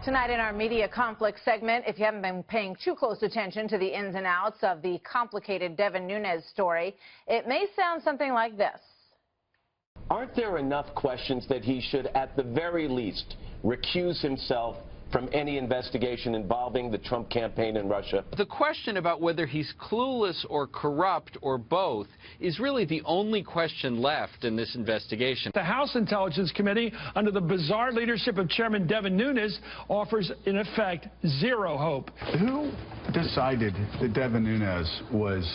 Tonight in our media conflict segment, if you haven't been paying too close attention to the ins and outs of the complicated Devin Nunes story, it may sound something like this. Aren't there enough questions that he should, at the very least, recuse himself from any investigation involving the Trump campaign in Russia? The question about whether he's clueless or corrupt or both is really the only question left in this investigation. The House Intelligence Committee, under the bizarre leadership of Chairman Devin Nunes, offers, in effect, zero hope. Who decided that Devin Nunes was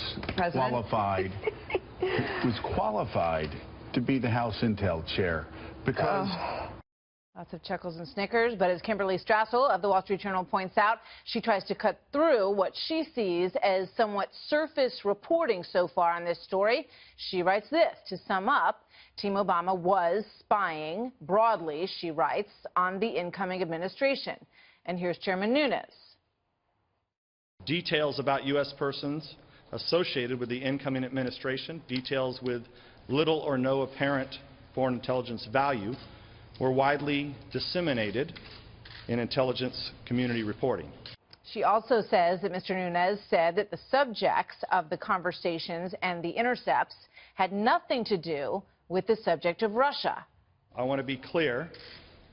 qualified to be the House Intel chair? Because Lots of chuckles and snickers, but as Kimberly Strassel of the Wall Street Journal points out, she tries to cut through what she sees as somewhat surface reporting so far on this story. She writes this: to sum up, Team Obama was spying broadly, she writes, on the incoming administration. And here's Chairman Nunes. Details about U.S. persons associated with the incoming administration, details with little or no apparent foreign intelligence value, were widely disseminated in intelligence community reporting. She also says that Mr. Nunes said that the subjects of the conversations and the intercepts had nothing to do with the subject of Russia. I want to be clear,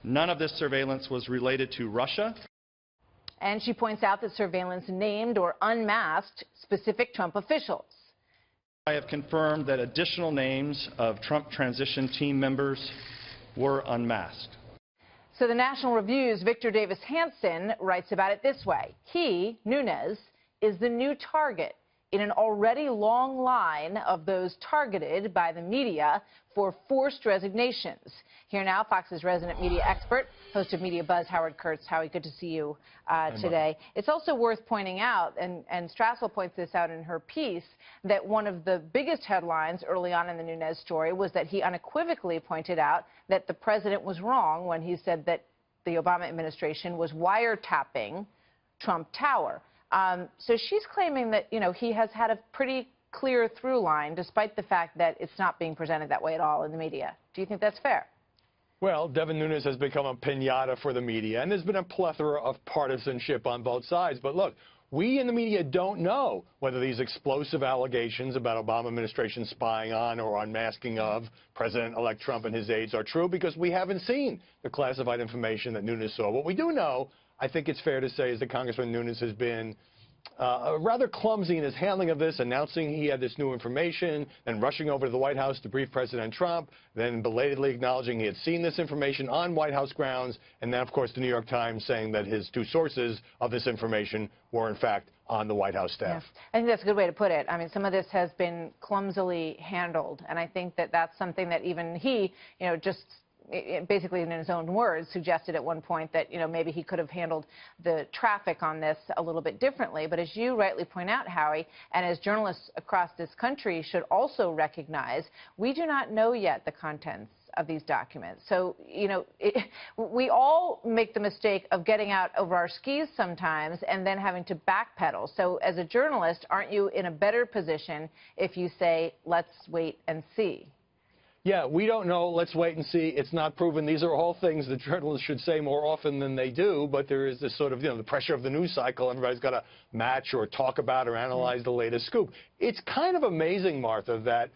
none of this surveillance was related to Russia. And she points out that surveillance named or unmasked specific Trump officials. I have confirmed that additional names of Trump transition team members were unmasked. So the National Review's Victor Davis Hanson writes about it this way: he, Nunes, is the new target in an already long line of those targeted by the media for forced resignations. Here now, Fox's resident media expert, host of MediaBuzz, Howard Kurtz. Howie, good to see you today. It's also worth pointing out, and Strassel points this out in her piece, that one of the biggest headlines early on in the Nunes story was that he unequivocally pointed out that the president was wrong when he said that the Obama administration was wiretapping Trump Tower. So she's claiming that, you know, he has had a pretty clear through line, despite the fact that it's not being presented that way at all in the media. Do you think that's fair? Well, Devin Nunes has become a piñata for the media, and there's been a plethora of partisanship on both sides. But look, we in the media don't know whether these explosive allegations about Obama administration spying on or unmasking of President-elect Trump and his aides are true, because we haven't seen the classified information that Nunes saw. What we do know, I think it's fair to say, is that Congressman Nunes has been rather clumsy in his handling of this, announcing he had this new information, then rushing over to the White House to brief President Trump, then belatedly acknowledging he had seen this information on White House grounds, and then, of course, the New York Times saying that his two sources of this information were, in fact, on the White House staff. Yes. I think that's a good way to put it. I mean, some of this has been clumsily handled, and I think that that's something that even he, you know, just basically in his own words, suggested at one point that, you know, maybe he could have handled the traffic on this a little bit differently. But as you rightly point out, Howie, and as journalists across this country should also recognize, we do not know yet the contents of these documents. So, you know, we all make the mistake of getting out over our skis sometimes and then having to backpedal. So as a journalist, aren't you in a better position if you say, let's wait and see? Yeah, we don't know. Let's wait and see. It's not proven. These are all things that journalists should say more often than they do, but there is this sort of, you know, the pressure of the news cycle. Everybody's got to match or talk about or analyze the latest scoop. It's kind of amazing, Martha, that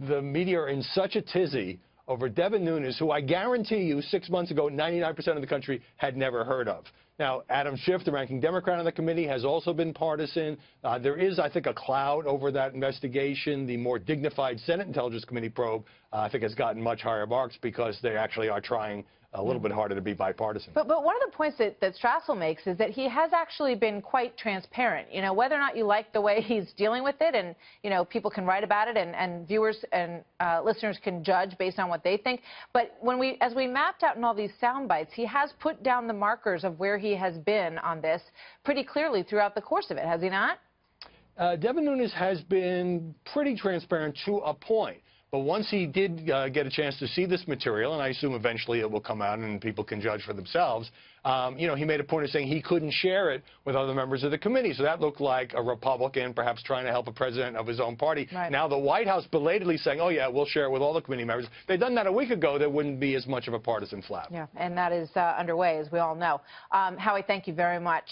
the media are in such a tizzy over Devin Nunes, who I guarantee you 6 months ago, 99% of the country had never heard of. Now, Adam Schiff, the ranking Democrat on the committee, has also been partisan. There is, I think, a cloud over that investigation. The more dignified Senate Intelligence Committee probe, I think, has gotten much higher marks because they actually are trying a little bit harder to be bipartisan. But one of the points that Strassel makes is that he has actually been quite transparent. You know, whether or not you like the way he's dealing with it, and, you know, people can write about it, and viewers and listeners can judge based on what they think. But as we mapped out in all these sound bites, he has put down the markers of where he has been on this pretty clearly throughout the course of it, has he not? Devin Nunes has been pretty transparent to a point. But once he did get a chance to see this material, and I assume eventually it will come out and people can judge for themselves, you know, he made a point of saying he couldn't share it with other members of the committee. So that looked like a Republican perhaps trying to help a president of his own party. Right. Now the White House belatedly saying, oh, yeah, we'll share it with all the committee members. If they'd done that a week ago, there wouldn't be as much of a partisan flap. Yeah, and that is underway, as we all know. Howie, thank you very much.